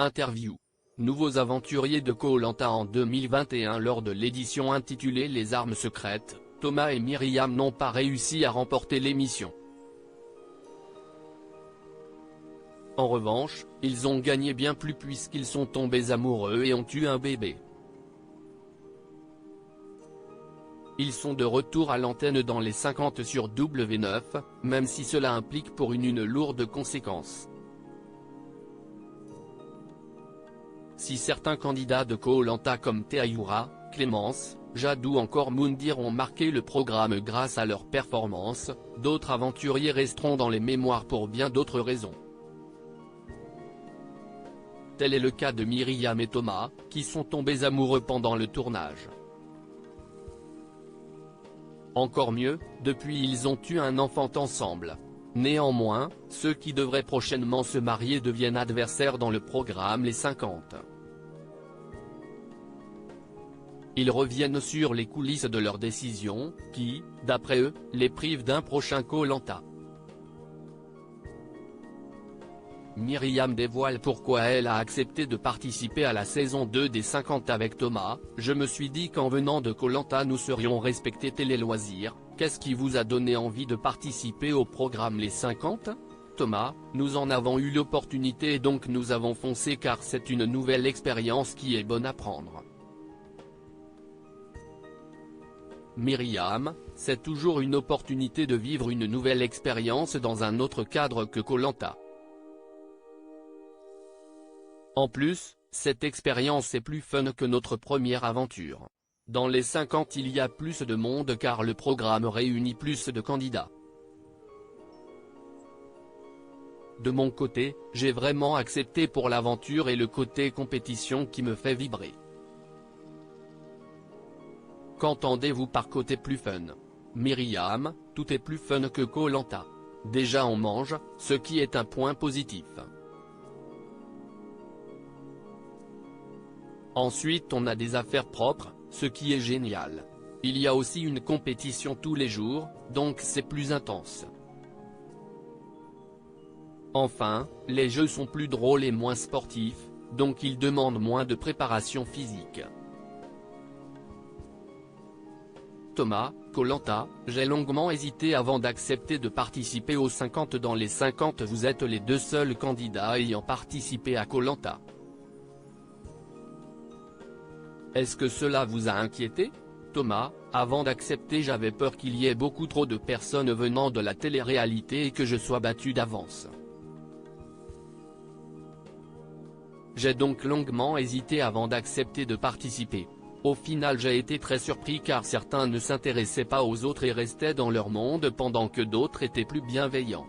Interview. Nouveaux aventuriers de Koh-Lanta en 2021. Lors de l'édition intitulée Les armes secrètes, Thomas et Myriam n'ont pas réussi à remporter l'émission. En revanche, ils ont gagné bien plus puisqu'ils sont tombés amoureux et ont eu un bébé. Ils sont de retour à l'antenne dans les 50 sur W9, même si cela implique pour une lourde conséquence. Si certains candidats de Koh-Lanta comme Théaoura, Clémence, Jade ou encore Moundir ont marqué le programme grâce à leur performance, d'autres aventuriers resteront dans les mémoires pour bien d'autres raisons. Tel est le cas de Myriam et Thomas, qui sont tombés amoureux pendant le tournage. Encore mieux, depuis ils ont eu un enfant ensemble. Néanmoins, ceux qui devraient prochainement se marier deviennent adversaires dans le programme Les 50. Ils reviennent sur les coulisses de leur décision, qui, d'après eux, les prive d'un prochain Koh-Lanta. Myriam dévoile pourquoi elle a accepté de participer à la saison 2 des 50 avec Thomas. Je me suis dit qu'en venant de Koh-Lanta nous serions respectés télé loisirs. Qu'est-ce qui vous a donné envie de participer au programme Les 50 ? Thomas, nous en avons eu l'opportunité et donc nous avons foncé car c'est une nouvelle expérience qui est bonne à prendre. Myriam, c'est toujours une opportunité de vivre une nouvelle expérience dans un autre cadre que Koh-Lanta. En plus, cette expérience est plus fun que notre première aventure. Dans les 50 il y a plus de monde car le programme réunit plus de candidats. De mon côté, j'ai vraiment accepté pour l'aventure et le côté compétition qui me fait vibrer. Qu'entendez-vous par côté plus fun ? Myriam, tout est plus fun que Koh-Lanta. Déjà on mange, ce qui est un point positif. Ensuite on a des affaires propres, ce qui est génial. Il y a aussi une compétition tous les jours, donc c'est plus intense. Enfin, les jeux sont plus drôles et moins sportifs, donc ils demandent moins de préparation physique. Thomas, Koh-Lanta, j'ai longuement hésité avant d'accepter de participer aux 50 dans les 50. Vous êtes les deux seuls candidats ayant participé à Koh-Lanta. Est-ce que cela vous a inquiété ? Thomas, avant d'accepter j'avais peur qu'il y ait beaucoup trop de personnes venant de la télé-réalité et que je sois battu d'avance. J'ai donc longuement hésité avant d'accepter de participer. Au final j'ai été très surpris car certains ne s'intéressaient pas aux autres et restaient dans leur monde pendant que d'autres étaient plus bienveillants.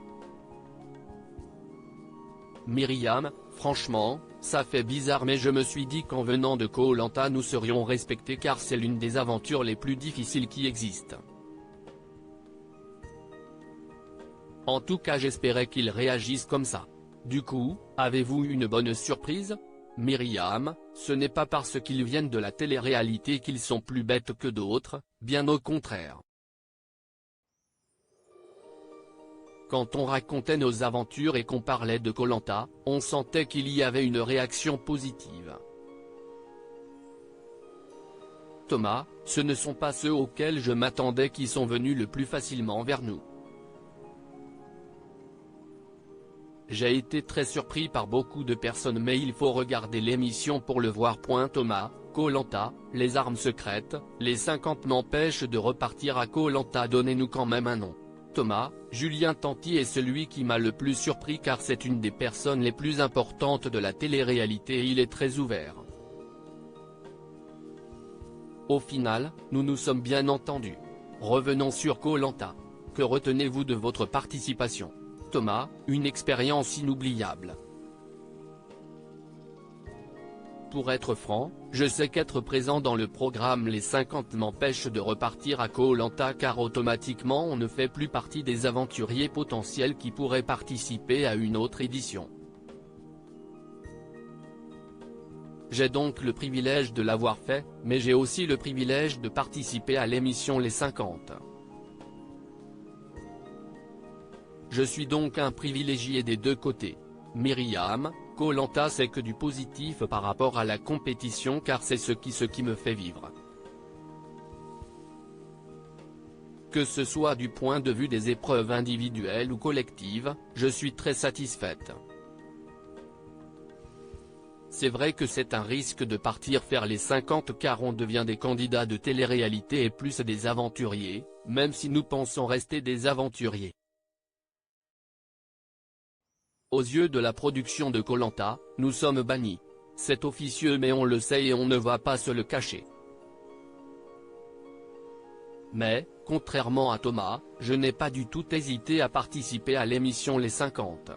Myriam, franchement, ça fait bizarre mais je me suis dit qu'en venant de Koh-Lanta nous serions respectés car c'est l'une des aventures les plus difficiles qui existent. En tout cas j'espérais qu'ils réagissent comme ça. Du coup, avez-vous une bonne surprise ? Myriam, ce n'est pas parce qu'ils viennent de la télé-réalité qu'ils sont plus bêtes que d'autres, bien au contraire. Quand on racontait nos aventures et qu'on parlait de Koh-Lanta, on sentait qu'il y avait une réaction positive. Thomas, ce ne sont pas ceux auxquels je m'attendais qui sont venus le plus facilement vers nous. J'ai été très surpris par beaucoup de personnes mais il faut regarder l'émission pour le voir. Thomas, Koh-Lanta, les armes secrètes, les 50 m'empêchent de repartir à Koh-Lanta. Donnez-nous quand même un nom. Thomas, Julien Tanti est celui qui m'a le plus surpris car c'est une des personnes les plus importantes de la télé-réalité et il est très ouvert. Au final, nous nous sommes bien entendus. Revenons sur Koh-Lanta. Que retenez-vous de votre participation ? Thomas, une expérience inoubliable. Pour être franc, je sais qu'être présent dans le programme Les 50 m'empêche de repartir à Koh-Lanta car automatiquement on ne fait plus partie des aventuriers potentiels qui pourraient participer à une autre édition. J'ai donc le privilège de l'avoir fait, mais j'ai aussi le privilège de participer à l'émission Les 50. Je suis donc un privilégié des deux côtés. Myriam, Koh-Lanta c'est que du positif par rapport à la compétition car c'est ce qui me fait vivre. Que ce soit du point de vue des épreuves individuelles ou collectives, je suis très satisfaite. C'est vrai que c'est un risque de partir faire les 50 car on devient des candidats de télé-réalité et plus des aventuriers, même si nous pensons rester des aventuriers. Aux yeux de la production de Koh-Lanta, nous sommes bannis. C'est officieux mais on le sait et on ne va pas se le cacher. Mais, contrairement à Thomas, je n'ai pas du tout hésité à participer à l'émission Les 50.